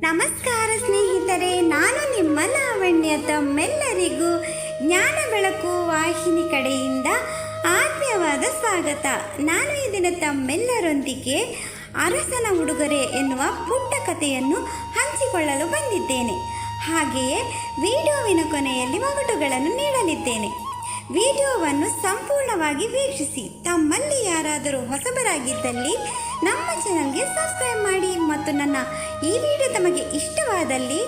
ನಮಸ್ಕಾರ ಸ್ನೇಹಿತರೆ, ನಾನು ನಿಮ್ಮ ಲಾವಣ್ಯ. ತಮ್ಮೆಲ್ಲರಿಗೂ ಜ್ಞಾನ ಬೆಳಕು ವಾಹಿನಿ ಕಡೆಯಿಂದ ಆತ್ಮೀಯವಾದ ಸ್ವಾಗತ. ನಾನು ಈ ದಿನ ತಮ್ಮೆಲ್ಲರೊಂದಿಗೆ ಅರಸನ ಉಡುಗೊರೆ ಎನ್ನುವ ಪುಟ್ಟ ಕಥೆಯನ್ನು ಹಂಚಿಕೊಳ್ಳಲು ಬಂದಿದ್ದೇನೆ. ಹಾಗೆಯೇ ವಿಡಿಯೋವಿನ ಕೊನೆಯಲ್ಲಿ ಒಗಟುಗಳನ್ನು ನೀಡಲಿದ್ದೇನೆ. ವಿಡಿಯೋವನ್ನು ಸಂಪೂರ್ಣವಾಗಿ ವೀಕ್ಷಿಸಿ. ತಮ್ಮಲ್ಲಿ ಯಾರಾದರೂ ಹೊಸಬರಾಗಿದ್ದಲ್ಲಿ ನಮ್ಮ ಚಾನಲ್ಗೆ ಸಬ್ಸ್ಕ್ರೈಬ್ ಮಾಡಿ ಮತ್ತು ನನ್ನ ಈ ವಿಡಿಯೋ ತಮಗೆ ಇಷ್ಟವಾದಲ್ಲಿ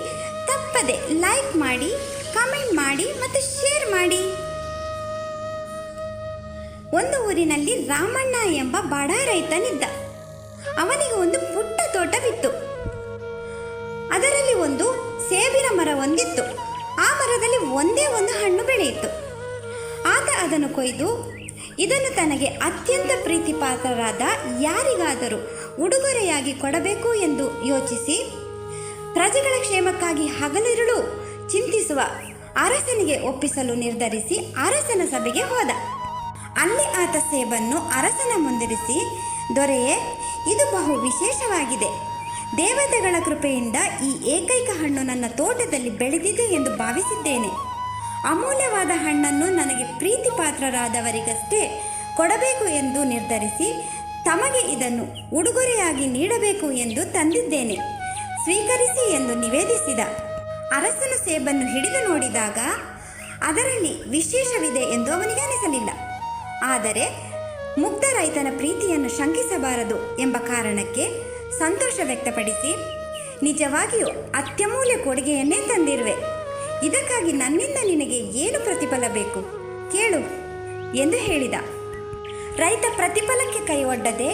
ತಪ್ಪದೆ ಲೈಕ್ ಮಾಡಿ, ಕಾಮೆಂಟ್ ಮಾಡಿ ಮತ್ತು ಶೇರ್ ಮಾಡಿ. ಒಂದು ಊರಿನಲ್ಲಿ ರಾಮಣ್ಣ ಎಂಬ ಬಡ ರೈತನಿದ್ದ. ಅವನಿಗೆ ಒಂದು ಪುಟ್ಟ ತೋಟವಿತ್ತು. ಅದರಲ್ಲಿ ಒಂದು ಸೇಬಿನ ಮರ ಒಂದಿತ್ತು. ಆ ಮರದಲ್ಲಿ ಒಂದೇ ಒಂದು ಹಣ್ಣು ಬೆಳೆಯಿತು. ಆತ ಅದನ್ನು ಕೊಯ್ದು ಇದನ್ನು ತನಗೆ ಅತ್ಯಂತ ಪ್ರೀತಿಪಾತ್ರರಾದ ಯಾರಿಗಾದರೂ ಉಡುಗೊರೆಯಾಗಿ ಕೊಡಬೇಕು ಎಂದು ಯೋಚಿಸಿ ಪ್ರಜೆಗಳ ಕ್ಷೇಮಕ್ಕಾಗಿ ಹಗಲಿರುಳು ಚಿಂತಿಸುವ ಅರಸನಿಗೆ ಒಪ್ಪಿಸಲು ನಿರ್ಧರಿಸಿ ಅರಸನ ಸಭೆಗೆ ಹೋದ. ಅಲ್ಲಿ ಆತ ಸೇಬನ್ನು ಅರಸನ ಮುಂದಿರಿಸಿ, ದೊರೆಯೇ, ಇದು ಬಹು ವಿಶೇಷವಾಗಿದೆ. ದೇವತೆಗಳ ಕೃಪೆಯಿಂದ ಈ ಏಕೈಕ ಹಣ್ಣು ನನ್ನ ತೋಟದಲ್ಲಿ ಬೆಳೆದಿದೆ ಎಂದು ಭಾವಿಸಿದ್ದೇನೆ. ಅಮೂಲ್ಯವಾದ ಹಣ್ಣನ್ನು ನನಗೆ ಪ್ರೀತಿಪಾತ್ರರಾದವರಿಗಷ್ಟೇ ಕೊಡಬೇಕು ಎಂದು ನಿರ್ಧರಿಸಿ ತಮಗೆ ಇದನ್ನು ಉಡುಗೊರೆಯಾಗಿ ನೀಡಬೇಕು ಎಂದು ತಂದಿದ್ದೇನೆ. ಸ್ವೀಕರಿಸಿ ಎಂದು ನಿವೇದಿಸಿದ. ಅರಸನು ಸೇಬನ್ನು ಹಿಡಿದು ನೋಡಿದಾಗ ಅದರಲ್ಲಿ ವಿಶೇಷವಿದೆ ಎಂದು ಅವನಿಗೆ ಅನಿಸಲಿಲ್ಲ. ಆದರೆ ಮುಗ್ಧ ರೈತನ ಪ್ರೀತಿಯನ್ನು ಶಂಕಿಸಬಾರದು ಎಂಬ ಕಾರಣಕ್ಕೆ ಸಂತೋಷ ವ್ಯಕ್ತಪಡಿಸಿ, ನಿಜವಾಗಿಯೂ ಅತ್ಯಮೂಲ್ಯ ಕೊಡುಗೆಯನ್ನೇ ತಂದಿರುವೆ. ಇದಕ್ಕಾಗಿ ನನ್ನಿಂದ ನಿನಗೆ ಏನು ಪ್ರತಿಫಲ ಬೇಕು ಕೇಳು ಎಂದು ಹೇಳಿದ. ರೈತ ಪ್ರತಿಫಲಕ್ಕೆ ಕೈ ಒಡ್ಡದೆ,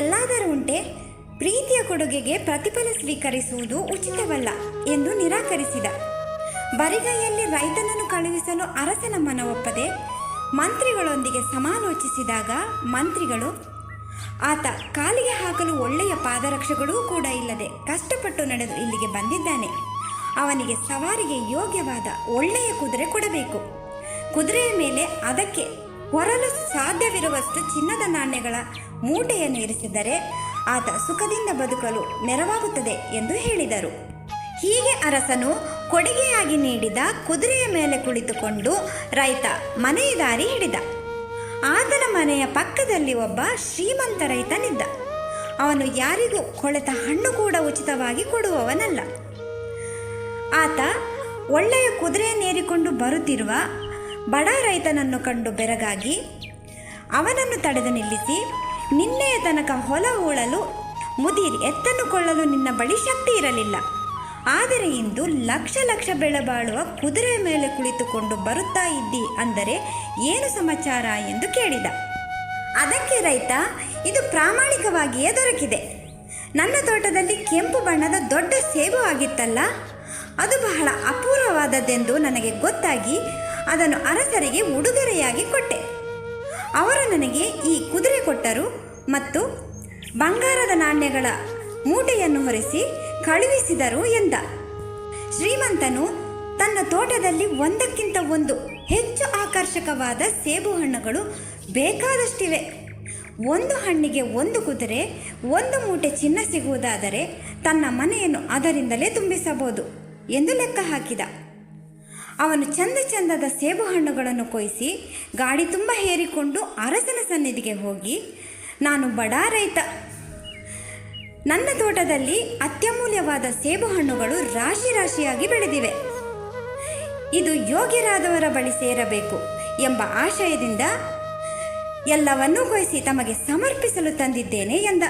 ಎಲ್ಲಾದರೂ ಉಂಟೆ, ಪ್ರೀತಿಯ ಕೊಡುಗೆಗೆ ಪ್ರತಿಫಲ ಸ್ವೀಕರಿಸುವುದು ಉಚಿತವಲ್ಲ ಎಂದು ನಿರಾಕರಿಸಿದ. ಬರಿಗೈಯಲ್ಲಿ ರೈತನನ್ನು ಕಳುಹಿಸಲು ಅರಸನ ಮನ ಒಪ್ಪದೆ ಮಂತ್ರಿಗಳೊಂದಿಗೆ ಸಮಾಲೋಚಿಸಿದಾಗ ಮಂತ್ರಿಗಳು, ಆತ ಕಾಲಿಗೆ ಹಾಕಲು ಒಳ್ಳೆಯ ಪಾದರಕ್ಷೆಗಳೂ ಕೂಡ ಇಲ್ಲದೆ ಕಷ್ಟಪಟ್ಟು ನಡೆದು ಇಲ್ಲಿಗೆ ಬಂದಿದ್ದಾನೆ. ಅವನಿಗೆ ಸವಾರಿಗೆ ಯೋಗ್ಯವಾದ ಒಳ್ಳೆಯ ಕುದುರೆ ಕೊಡಬೇಕು. ಕುದುರೆಯ ಮೇಲೆ ಅದಕ್ಕೆ ಹೊರಲು ಸಾಧ್ಯವಿರುವಷ್ಟು ಚಿನ್ನದ ನಾಣ್ಯಗಳ ಮೂಟೆಯನ್ನು ಇರಿಸಿದರೆ ಆತ ಸುಖದಿಂದ ಬದುಕಲು ನೆರವಾಗುತ್ತದೆ ಎಂದು ಹೇಳಿದರು. ಹೀಗೆ ಅರಸನು ಕೊಡುಗೆಯಾಗಿ ನೀಡಿದ ಕುದುರೆಯ ಮೇಲೆ ಕುಳಿತುಕೊಂಡು ರೈತ ಮನೆಯ ದಾರಿ ಹಿಡಿದ. ಆತನ ಮನೆಯ ಪಕ್ಕದಲ್ಲಿ ಒಬ್ಬ ಶ್ರೀಮಂತ ರೈತನಿದ್ದ. ಅವನು ಯಾರಿಗೂ ಕೊಳೆತ ಹಣ್ಣು ಕೂಡ ಉಚಿತವಾಗಿ ಕೊಡುವವನಲ್ಲ. ಆತ ಒಳ್ಳೆಯ ಕುದುರೆಯನ್ನೇರಿಕೊಂಡು ಬರುತ್ತಿರುವ ಬಡ ರೈತನನ್ನು ಕಂಡು ಬೆರಗಾಗಿ ಅವನನ್ನು ತಡೆದು ನಿಲ್ಲಿಸಿ, ನಿನ್ನೆಯ ತನಕ ಹೊಲ ಹೂಳಲು ಮುದಿರಿ ಎತ್ತನ್ನು ಕೊಳ್ಳಲು ನಿನ್ನ ಬಳಿ ಶಕ್ತಿ ಇರಲಿಲ್ಲ. ಆದರೆ ಇಂದು ಲಕ್ಷ ಲಕ್ಷ ಬೆಳೆ ಬಾಳುವ ಕುದುರೆಯ ಮೇಲೆ ಕುಳಿತುಕೊಂಡು ಬರುತ್ತಾ ಇದ್ದಿ ಅಂದರೆ ಏನು ಸಮಾಚಾರ ಎಂದು ಕೇಳಿದ. ಅದಕ್ಕೆ ರೈತ, ಇದು ಪ್ರಾಮಾಣಿಕವಾಗಿಯೇ ದೊರಕಿದೆ. ನನ್ನ ತೋಟದಲ್ಲಿ ಕೆಂಪು ಬಣ್ಣದ ದೊಡ್ಡ ಸೇಬು ಆಗಿತ್ತಲ್ಲ, ಅದು ಬಹಳ ಅಪೂರ್ವವಾದದ್ದೆಂದು ನನಗೆ ಗೊತ್ತಾಗಿ ಅದನ್ನು ಅರಸರಿಗೆ ಉಡುಗೊರೆಯಾಗಿ ಕೊಟ್ಟೆ. ಅವರು ನನಗೆ ಈ ಕುದುರೆ ಕೊಟ್ಟರು ಮತ್ತು ಬಂಗಾರದ ನಾಣ್ಯಗಳ ಮೂಟೆಯನ್ನು ಹೊರಿಸಿ ಕಳುಹಿಸಿದರು ಎಂದ. ಶ್ರೀಮಂತನು ತನ್ನ ತೋಟದಲ್ಲಿ ಒಂದಕ್ಕಿಂತ ಒಂದು ಹೆಚ್ಚು ಆಕರ್ಷಕವಾದ ಸೇಬು ಹಣ್ಣುಗಳು ಬೇಕಾದಷ್ಟಿವೆ. ಒಂದು ಹಣ್ಣಿಗೆ ಒಂದು ಕುದುರೆ, ಒಂದು ಮೂಟೆ ಚಿನ್ನ ಸಿಗುವುದಾದರೆ ತನ್ನ ಮನೆಯನ್ನು ಅದರಿಂದಲೇ ತುಂಬಿಸಬಹುದು ಎಂದು ಲೆಕ್ಕ ಹಾಕಿದ. ಅವನು ಚಂದದ ಸೇಬು ಹಣ್ಣುಗಳನ್ನು ಕೊಯ್ಸಿ ಗಾಡಿ ತುಂಬ ಹೇರಿಕೊಂಡು ಅರಸನ ಸನ್ನಿಧಿಗೆ ಹೋಗಿ, ನಾನು ಬಡ ರೈತ, ನನ್ನ ತೋಟದಲ್ಲಿ ಅತ್ಯಮೂಲ್ಯವಾದ ಸೇಬು ಹಣ್ಣುಗಳು ರಾಶಿ ರಾಶಿಯಾಗಿ ಬೆಳೆದಿವೆ. ಇದು ಯೋಗ್ಯರಾದವರ ಬಳಿ ಸೇರಬೇಕು ಎಂಬ ಆಶಯದಿಂದ ಎಲ್ಲವನ್ನೂ ಕೊಯ್ಸಿ ತಮಗೆ ಸಮರ್ಪಿಸಲು ತಂದಿದ್ದೇನೆ ಎಂದ.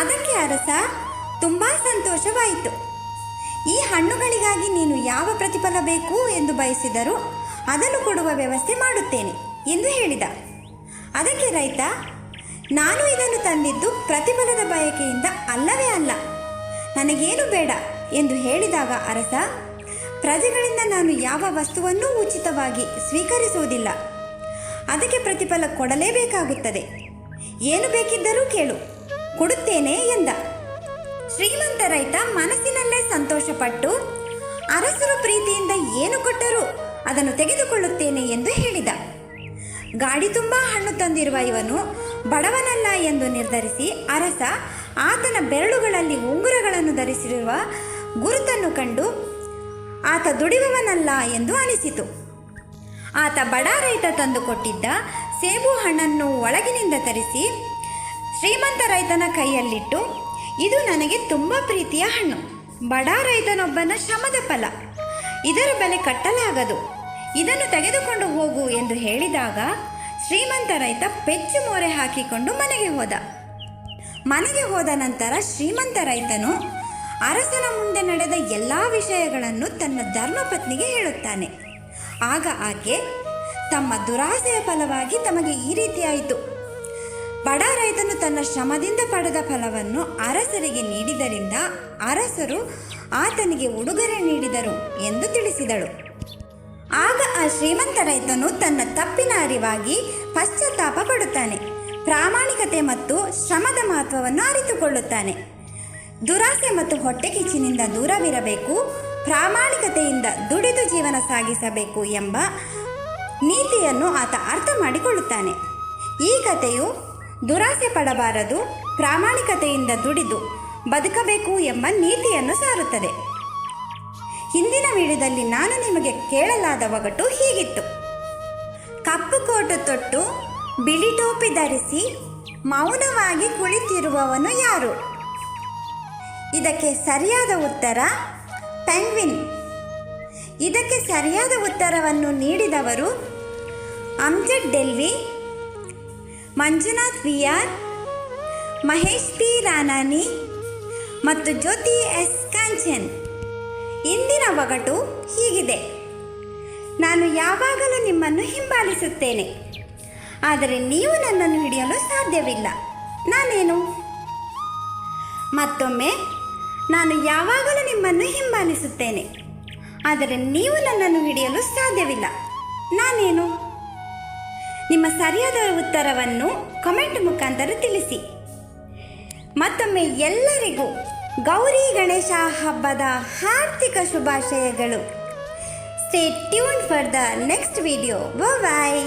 ಅದಕ್ಕೆ ಅರಸ ತುಂಬ ಸಂತೋಷವಾಯಿತು. ಈ ಹಣ್ಣುಗಳಿಗಾಗಿ ನೀನು ಯಾವ ಪ್ರತಿಫಲ ಬೇಕು ಎಂದು ಬಯಸಿದರೂ ಅದನ್ನು ಕೊಡುವ ವ್ಯವಸ್ಥೆ ಮಾಡುತ್ತೇನೆ ಎಂದು ಹೇಳಿದ. ಅದಕ್ಕೆ ರೈತ, ನಾನು ಇದನ್ನು ತಂದಿದ್ದು ಪ್ರತಿಫಲದ ಬಯಕೆಯಿಂದ ಅಲ್ಲವೇ ಅಲ್ಲ, ನನಗೇನು ಬೇಡ ಎಂದು ಹೇಳಿದಾಗ ಅರಸ, ಪ್ರಜೆಗಳಿಂದ ನಾನು ಯಾವ ವಸ್ತುವನ್ನೂ ಉಚಿತವಾಗಿ ಸ್ವೀಕರಿಸುವುದಿಲ್ಲ. ಅದಕ್ಕೆ ಪ್ರತಿಫಲ ಕೊಡಲೇಬೇಕಾಗುತ್ತದೆ. ಏನು ಬೇಕಿದ್ದರೂ ಕೇಳು, ಕೊಡುತ್ತೇನೆ ಎಂದ. ಶ್ರೀಮಂತ ರೈತ ಮನಸ್ಸಿನಲ್ಲೇ ಸಂತೋಷಪಟ್ಟು, ಅರಸರು ಪ್ರೀತಿಯಿಂದ ಏನು ಕೊಟ್ಟರೂ ಅದನ್ನು ತೆಗೆದುಕೊಳ್ಳುತ್ತೇನೆ ಎಂದು ಹೇಳಿದ. ಗಾಡಿ ತುಂಬ ಹಣ್ಣು ತಂದಿರುವ ಇವನು ಬಡವನಲ್ಲ ಎಂದು ನಿರ್ಧರಿಸಿ ಅರಸ ಆತನ ಬೆರಳುಗಳಲ್ಲಿ ಉಂಗುರಗಳನ್ನು ಧರಿಸಿರುವ ಗುರುತನ್ನು ಕಂಡು ಆತ ದುಡಿಯುವವನಲ್ಲ ಎಂದು ಅನಿಸಿತು. ಆತ ಬಡ ರೈತ ತಂದು ಕೊಟ್ಟಿದ್ದ ಸೇಬು ಹಣ್ಣನ್ನು ಒಳಗಿನಿಂದ ತರಿಸಿ ಶ್ರೀಮಂತ ರೈತನ ಕೈಯಲ್ಲಿಟ್ಟು, ಇದು ನನಗೆ ತುಂಬ ಪ್ರೀತಿಯ ಹಣ್ಣು, ಬಡ ರೈತನೊಬ್ಬನ ಶ್ರಮದ ಫಲ, ಇದರ ಬೆಲೆ ಕಟ್ಟಲಾಗದು, ಇದನ್ನು ತೆಗೆದುಕೊಂಡು ಹೋಗು ಎಂದು ಹೇಳಿದಾಗ ಶ್ರೀಮಂತ ರೈತ ಪೆಚ್ಚು ಮೋರೆ ಹಾಕಿಕೊಂಡು ಮನೆಗೆ ಹೋದ. ಮನೆಗೆ ಹೋದ ನಂತರ ಶ್ರೀಮಂತ ರೈತನು ಅರಸನ ಮುಂದೆ ನಡೆದ ಎಲ್ಲ ವಿಷಯಗಳನ್ನು ತನ್ನ ಧರ್ಮಪತ್ನಿಗೆ ಹೇಳುತ್ತಾನೆ. ಆಗ ಆಕೆ, ತಮ್ಮ ದುರಾಸೆಯ ಫಲವಾಗಿ ತಮಗೆ ಈ ರೀತಿಯಾಯಿತು. ಬಡ ರೈತನು ತನ್ನ ಶ್ರಮದಿಂದ ಪಡೆದ ಫಲವನ್ನು ಅರಸರಿಗೆ ನೀಡಿದರಿಂದ ಅರಸರು ಆತನಿಗೆ ಉಡುಗೊರೆ ನೀಡಿದರು ಎಂದು ತಿಳಿಸಿದಳು. ಆಗ ಆ ಶ್ರೀಮಂತ ರೈತನು ತನ್ನ ತಪ್ಪಿನ ಅರಿವಾಗಿ ಪಶ್ಚಾತ್ತಾಪ ಪಡುತ್ತಾನೆ. ಪ್ರಾಮಾಣಿಕತೆ ಮತ್ತು ಶ್ರಮದ ಮಹತ್ವವನ್ನು ಅರಿತುಕೊಳ್ಳುತ್ತಾನೆ. ದುರಾಸೆ ಮತ್ತು ಹೊಟ್ಟೆ ಕಿಚ್ಚಿನಿಂದ ದೂರವಿರಬೇಕು, ಪ್ರಾಮಾಣಿಕತೆಯಿಂದ ದುಡಿದು ಜೀವನ ಸಾಗಿಸಬೇಕು ಎಂಬ ನೀತಿಯನ್ನು ಆತ ಅರ್ಥ ಮಾಡಿಕೊಳ್ಳುತ್ತಾನೆ. ಈ ಕಥೆಯು ದುರಾಸೆ ಪಡಬಾರದು, ಪ್ರಾಮಾಣಿಕತೆಯಿಂದ ದುಡಿದು ಬದುಕಬೇಕು ಎಂಬ ನೀತಿಯನ್ನು ಸಾರುತ್ತದೆ. ಹಿಂದಿನ ವಿಡಿಯೋದಲ್ಲಿ ನಾನು ನಿಮಗೆ ಕೇಳಲಾದ ಒಗಟು ಹೀಗಿತ್ತು: ಕಪ್ಪು ಕೋಟು ತೊಟ್ಟು ಬಿಳಿ ಟೋಪಿ ಧರಿಸಿ ಮೌನವಾಗಿ ಕುಳಿತಿರುವವನು ಯಾರು? ಇದಕ್ಕೆ ಸರಿಯಾದ ಉತ್ತರ ಪೆಂಗ್ವಿನ್. ಇದಕ್ಕೆ ಸರಿಯಾದ ಉತ್ತರವನ್ನು ನೀಡಿದವರು ಅಮ್ಜದ್ ಡೆಲ್ವಿ, ಮಂಜುನಾಥ್ ವಿಆರ್, ಮಹೇಶ್ ಪಿ ರಾನಾನಿ ಮತ್ತು ಜ್ಯೋತಿ ಎಸ್ ಕಾಂಚನ್. ಇಂದಿನ ಒಗಟು ಹೀಗಿದೆ: ನಾನು ಯಾವಾಗಲೂ ನಿಮ್ಮನ್ನು ಹಿಂಬಾಲಿಸುತ್ತೇನೆ, ಆದರೆ ನೀವು ನನ್ನನ್ನು ಹಿಡಿಯಲು ಸಾಧ್ಯವಿಲ್ಲ, ನಾನೇನು? ಮತ್ತೊಮ್ಮೆ, ನಾನು ಯಾವಾಗಲೂ ನಿಮ್ಮನ್ನು ಹಿಂಬಾಲಿಸುತ್ತೇನೆ, ಆದರೆ ನೀವು ನನ್ನನ್ನು ಹಿಡಿಯಲು ಸಾಧ್ಯವಿಲ್ಲ, ನಾನೇನು? ನಿಮ್ಮ ಸರಿಯಾದ ಉತ್ತರವನ್ನು ಕಮೆಂಟ್ ಮುಖಾಂತರ ತಿಳಿಸಿ. ಮತ್ತೊಮ್ಮೆ ಎಲ್ಲರಿಗೂ ಗೌರಿ ಗಣೇಶ ಹಬ್ಬದ ಹಾರ್ದಿಕ ಶುಭಾಶಯಗಳು. Stay tuned for the next video. Bye.